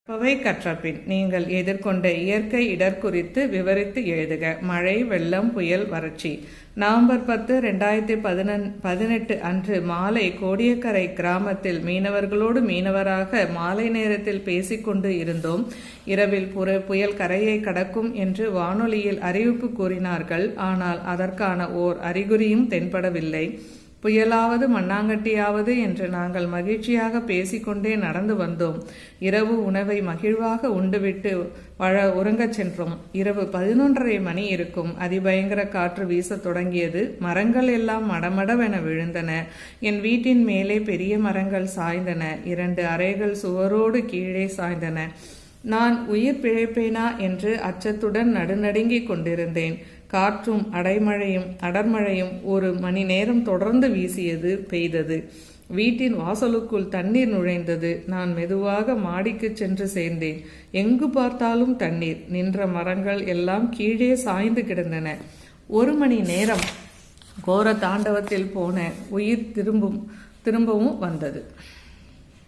பவை கற்றபின் நீங்கள் எதிர்கொண்ட இயற்கை இடர் குறித்து விவரித்து எழுதுக. மழை, வெள்ளம், புயல், வறட்சி. நவம்பர் 10, 2018 அன்று மாலை கோடியக்கரை கிராமத்தில் மீனவர்களோடு மீனவராக மாலை நேரத்தில் பேசிக்கொண்டு இருந்தோம். இரவில் புயல் கரையை கடக்கும் என்று வானொலியில் அறிவிப்பு கூறினார்கள். ஆனால் அதற்கான ஓர் அறிகுறியும் தென்படவில்லை. புயலாவது மண்ணாங்கட்டியாவது என்று நாங்கள் மகிழ்ச்சியாக பேசிக்கொண்டே நடந்து வந்தோம். இரவு உணவை மகிழ்வாக உண்டுவிட்டு உறங்கச் சென்றோம். இரவு 11:30 மணி இருக்கும். அதிபயங்கர காற்று வீசத் தொடங்கியது. மரங்கள் எல்லாம் மடமடவென விழுந்தன. என் வீட்டின் மேலே பெரிய மரங்கள் சாய்ந்தன. 2 அறைகள் சுவரோடு கீழே சாய்ந்தன. நான் உயிர் பிழைப்பேனா என்று அச்சத்துடன் நடுநடுங்கிக் கொண்டிருந்தேன். காற்றும் அடர்மழையும் 1 மணி நேரம் தொடர்ந்து பெய்தது. வீட்டின் வாசலுக்குள் தண்ணீர் நுழைந்தது. நான் மெதுவாக மாடிக்கு சென்று சேர்ந்தேன். எங்கு பார்த்தாலும் தண்ணீர். நின்ற மரங்கள் எல்லாம் கீழே சாய்ந்து கிடந்தன. 1 மணி நேரம் கோர தாண்டவத்தில் போன உயிர் திரும்பவும் வந்தது.